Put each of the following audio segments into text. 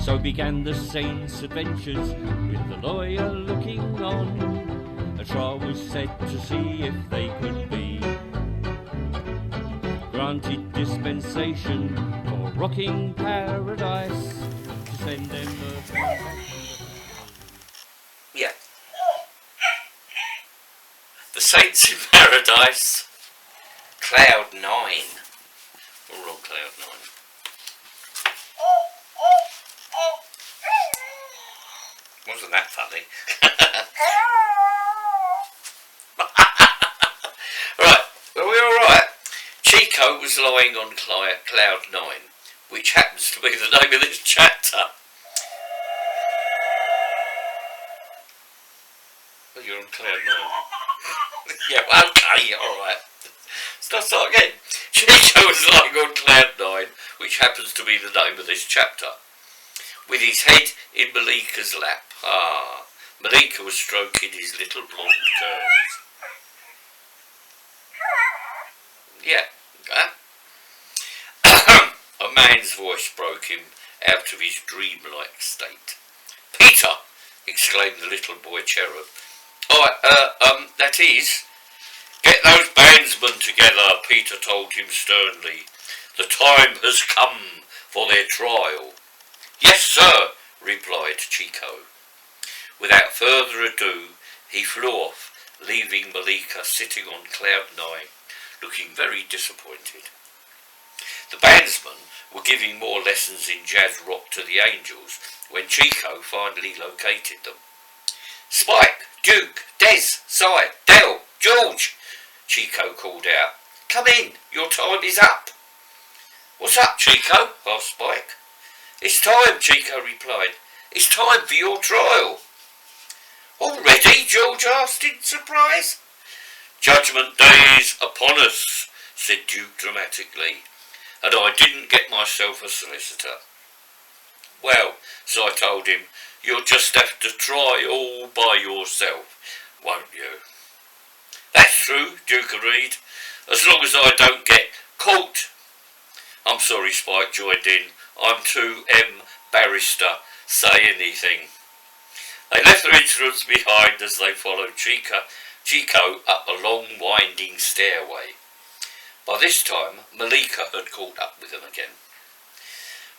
So began the saint's adventures, with the lawyer looking on. A trial was set to see if they could be granted dispensation for rocking paradise, to send them Yeah. The Saints in Paradise, Cloud 9. We're on Cloud 9. Wasn't that funny? Right, are we alright? Chico was lying on Cloud 9, which happens to be the name of this chapter. Oh, you're on Cloud 9. Yeah, okay, alright. Let's start again. Chico was lying on Cloud 9, which happens to be the name of this chapter, with his head in Malika's lap. Ah, Malika was stroking his little blonde curls. Yeah, a man's voice broke him out of his dreamlike state. "Peter!" exclaimed the little boy cherub. That is, get those bandsmen together, Peter told him sternly. The time has come for their trial. Yes, sir, replied Chico. Without further ado, he flew off, leaving Malika sitting on Cloud 9, looking very disappointed. The bandsmen were giving more lessons in jazz rock to the Angels when Chico finally located them. "Spike, Duke, Des, Si, Del, George," Chico called out. "Come in, your time is up." "What's up, Chico?" asked Spike. "It's time," Chico replied. "It's time for your trial." "Already?" George asked in surprise. "Judgment Day's upon us," said Duke dramatically, "and I didn't get myself a solicitor." "Well," So I told him, "you'll just have to try all by yourself, won't you?" "That's true," Duke agreed, "as long as I don't get caught." "I'm sorry," Spike joined in. "I'm too barrister say anything." They left their instruments behind as they followed Chico up a long winding stairway. By this time, Malika had caught up with them again.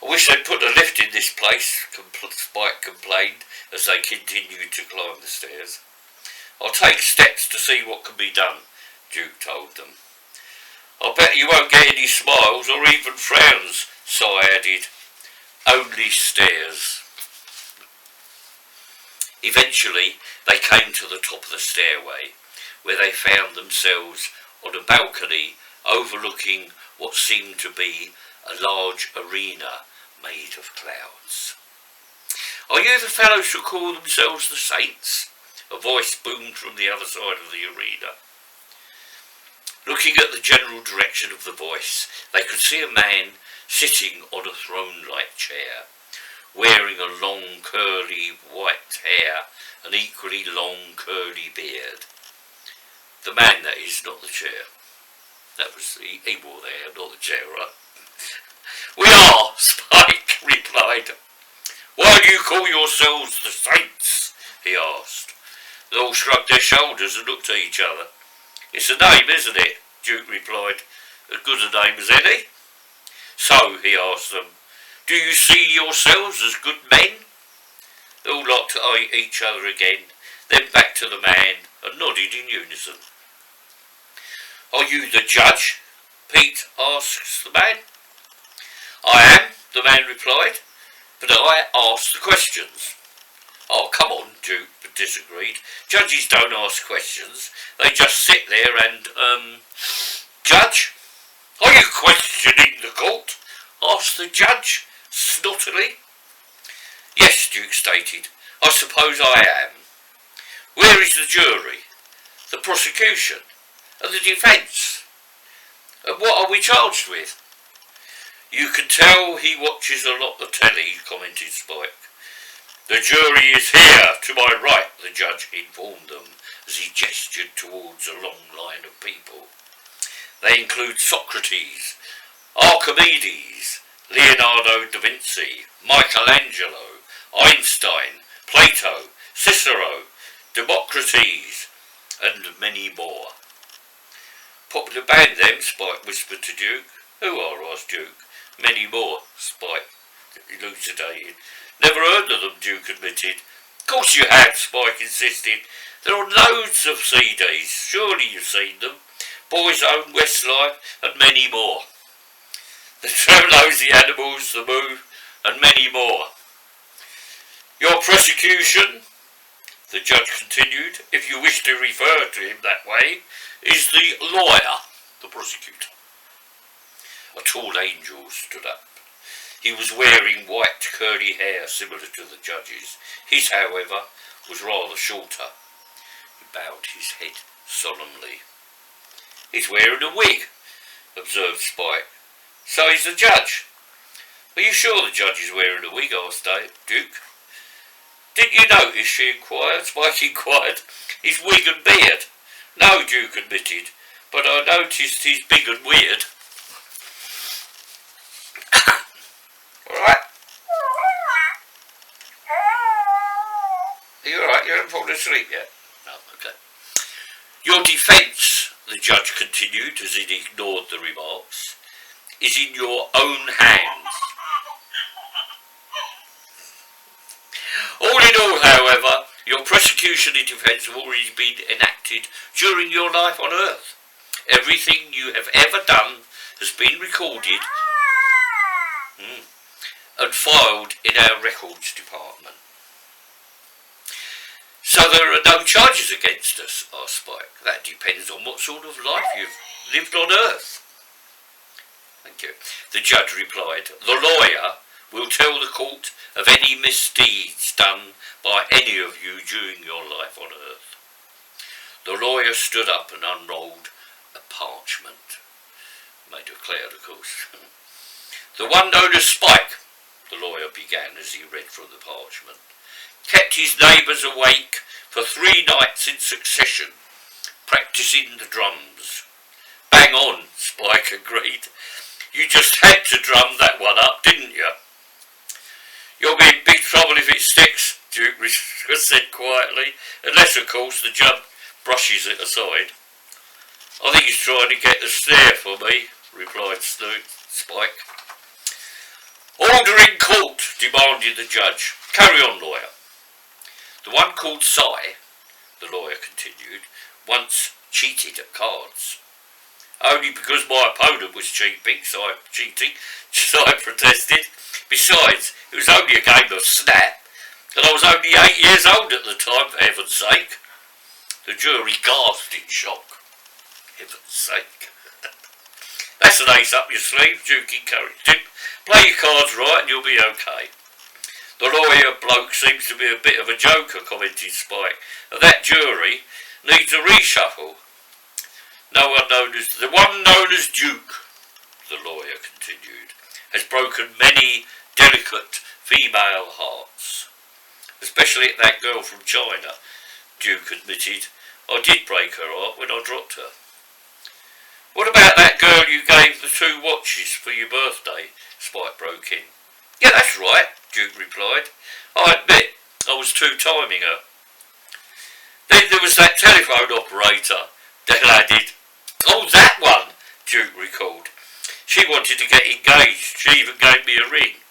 "I wish they'd put a lift in this place," Spike complained as they continued to climb the stairs. "I'll take steps to see what can be done," Duke told them. "I'll bet you won't get any smiles or even frowns," Si added. "Only stares." Eventually, they came to the top of the stairway, where they found themselves on a balcony overlooking what seemed to be a large arena made of clouds. "Are you the fellows who call themselves the Saints?" a voice boomed from the other side of the arena. Looking at the general direction of the voice, they could see a man sitting on a throne-like chair, wearing a long curly white hair and equally long curly beard. The man, that is, not the chair. That was he wore the hair, not the chair, right? "We are," Spike replied. "Why do you call yourselves the Saints?" he asked. They all shrugged their shoulders and looked at each other. "It's a name, isn't it?" Duke replied. "As good a name as any." "So," he asked them, "do you see yourselves as good men?" They all looked at each other again, then back to the man, and nodded in unison. "Are you the judge?" Pete asks the man. "I am," the man replied, "but I ask the questions." "Oh, come on," Duke disagreed. "Judges don't ask questions. They just sit there and, judge." "Are you questioning the court?" asked the judge, snottily. "Yes," Duke stated. "I suppose I am." "Where is the jury, the prosecution, and the defence? And what are we charged with?" "You can tell he watches a lot of telly," commented Spike. "The jury is here, to my right," the judge informed them as he gestured towards a long line of people. "They include Socrates, Archimedes, Leonardo da Vinci, Michelangelo, Einstein, Plato, Cicero, Democritus, and many more. Popular band them, Spike whispered to Duke. Who are, asked Duke. Many more, Spike elucidated. Never heard of them, Duke admitted. Of course you have, Spike insisted. There are loads of CDs. Surely you've seen them. Boys Own, Westlife, and many more. The Tremolo's, the Animals, the Move, and many more. Your prosecution, the judge continued, if you wish to refer to him that way, is the lawyer, the prosecutor. A tall angel stood up. He was wearing white curly hair similar to the judge's. His, however, was rather shorter. He bowed his head solemnly. He's wearing a wig, observed Spike. So he's the judge. Are you sure the judge is wearing a wig? Asked Duke. Didn't you notice, she inquired. Spike inquired. His wig and beard. No, Duke admitted, but I noticed he's big and weird. Alright? Are you alright? You haven't fallen asleep yet? No, okay. Your defence, the judge continued as he ignored the remarks, is in your own hands. All in all, however, your prosecution and defence have already been enacted during your life on earth. Everything you have ever done has been recorded and filed in our records department. So there are no charges against us, asked Spike. That depends on what sort of life you've lived on earth. Thank you. The judge replied, the lawyer will tell the court of any misdeeds done by any of you during your life on earth. The lawyer stood up and unrolled a parchment. Made of cloud, of course. The one known as Spike, the lawyer began as he read from the parchment, kept his neighbours awake for 3 nights in succession, practising the drums. Bang on, Spike agreed. You just had to drum that one up, didn't you? You'll be in big trouble if it sticks, Duke said quietly, unless, of course, the judge brushes it aside. I think he's trying to get the stare for me, replied Spike. Order in court, demanded the judge. Carry on, lawyer. The one called Cy, the lawyer continued, once cheated at cards. Only because my opponent was cheating, Cy protested. Besides, it was only a game of snap, and I was only 8 years old at the time, for heaven's sake. The jury gasped in shock. Heaven's sake. That's an ace up your sleeve, Duke encouraged him. Play your cards right and you'll be okay. The lawyer bloke seems to be a bit of a joker, commented Spike. And that jury needs a reshuffle. The one known as Duke, the lawyer continued, has broken many delicate female hearts. Especially at that girl from China, Duke admitted. I did break her heart when I dropped her. What about that girl you gave the 2 watches for your birthday? Spike broke in. Yeah, that's right, Duke replied. I admit I was 2-timing her. Then there was that telephone operator, Dell added. Oh, that one, Duke recalled. She wanted to get engaged. She even gave me a ring.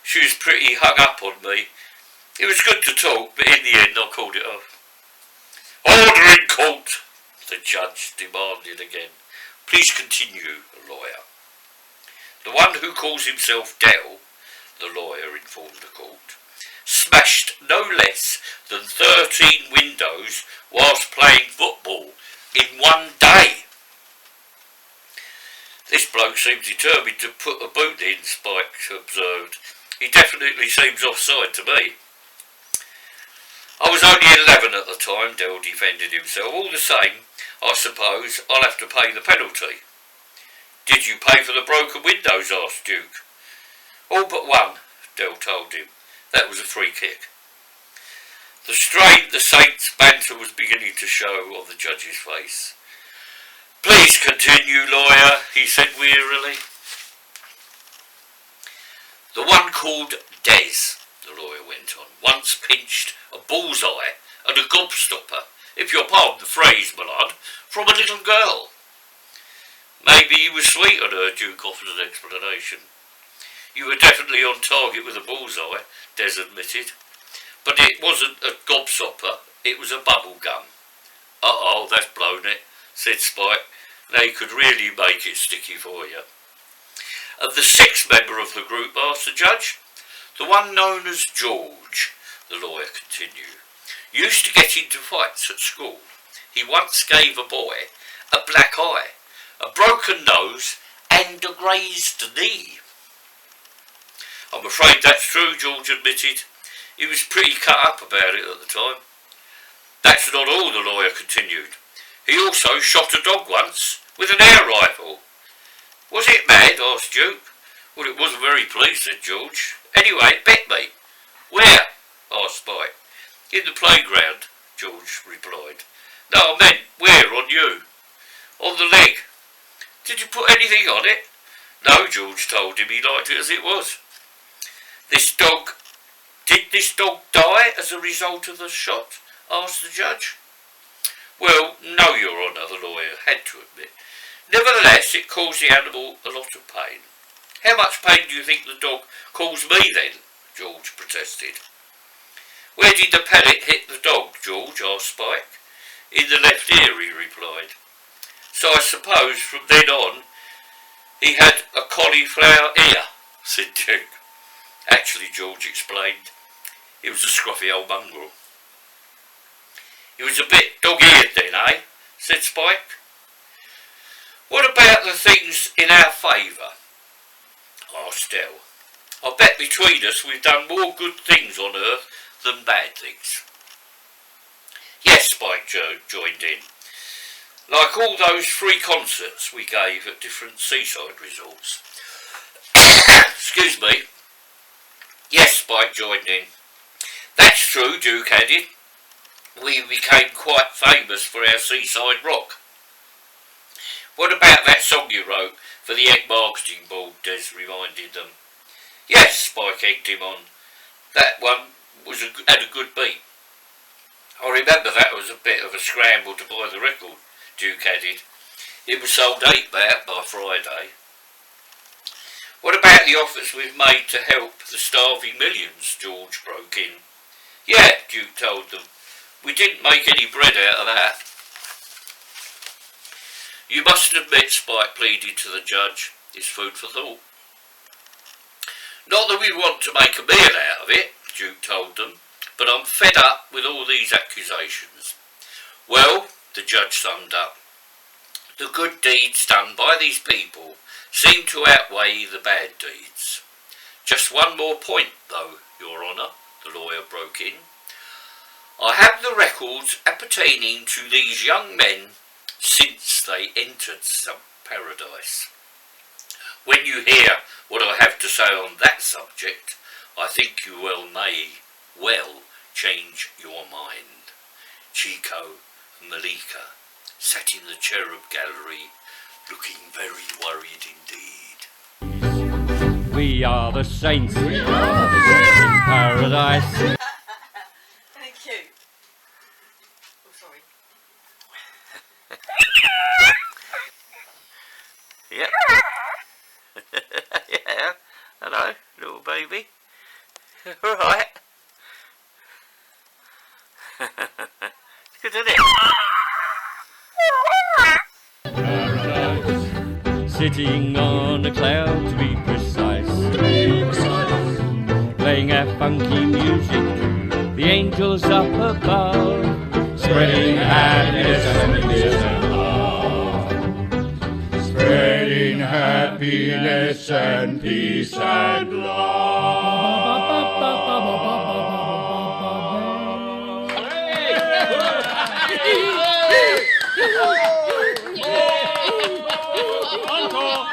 She was pretty hung up on me. It was good to talk, but in the end I called it off. Order in court, the judge demanded again. Please continue, lawyer. The one who calls himself Dell, the lawyer informed the court, smashed no less than 13 windows whilst playing football in one day. This bloke seems determined to put a boot in, Spike observed. He definitely seems offside to me. I was only 11 at the time, Dell defended himself. All the same, I suppose I'll have to pay the penalty. Did you pay for the broken windows? Asked Duke. All but one, Dell told him. That was a free kick. The strain the Saints' banter was beginning to show on the judge's face. Please continue, lawyer, he said wearily. The one called Des, the lawyer went on, once pinched a bullseye and a gobstopper, if you'll pardon the phrase, my lad, from a little girl. Maybe you were sweet on her, Duke offered an explanation. You were definitely on target with a bullseye, Des admitted. But it wasn't a gobstopper, it was a bubble gum. Uh-oh, that's blown it, said Spike. Now you could really make it sticky for you. And the sixth member of the group, asked the judge. The one known as George, the lawyer continued, used to get into fights at school. He once gave a boy a black eye, a broken nose and a grazed knee. I'm afraid that's true, George admitted. He was pretty cut up about it at the time. That's not all, the lawyer continued. He also shot a dog once with an air rifle. Was it mad? Asked Duke. Well, it wasn't very pleased, said George. Anyway, it bit me. Where? Asked Spike. In the playground, George replied. No, I meant where on you? On the leg. Did you put anything on it? No, George told him he liked it as it was. Did this dog die as a result of the shot? Asked the judge. Well, no, Your Honour, the lawyer had to admit. Nevertheless, it caused the animal a lot of pain. How much pain do you think the dog caused me then? George protested. Where did the pellet hit the dog, George? Asked Spike. In the left ear, he replied. So I suppose from then on he had a cauliflower ear, said Duke. Actually, George explained, it was a scruffy old mongrel. He was a bit dog-eared then, eh? Said Spike. What about the things in our favour? Asked Del. I bet between us we've done more good things on Earth than bad things. Yes, Spike joined in. Like all those free concerts we gave at different seaside resorts. Excuse me. Yes, Spike joined in. That's true, Duke added. We became quite famous for our seaside rock. What about that song you wrote for the Egg Marketing Board? Des reminded them. Yes, Spike egged him on. That one had a good beat. I remember that was a bit of a scramble to buy the record, Duke added. It was sold 8 by Friday. What about the offers we've made to help the starving millions? George broke in. Yeah, Duke told them. We didn't make any bread out of that. You must admit, Spike pleaded to the judge, it's food for thought. Not that we want to make a meal out of it, Duke told them, but I'm fed up with all these accusations. Well, the judge summed up, the good deeds done by these people seem to outweigh the bad deeds. Just one more point, though, Your Honour, the lawyer broke in. I have the records appertaining to these young men since they entered some paradise. When you hear what I have to say on that subject, I think you may well change your mind. Chico and Malika sat in the cherub gallery, looking very worried indeed. We are the saints, we are the saints in paradise. Thank you. Oh, sorry. Yep. Yeah. Hello, little baby. All right. Good, isn't it? Paradise, sitting on a cloud to be precise. Playing our funky music, the angels up above, spreading happiness and peace and love. Spreading happiness and peace and love. Encore!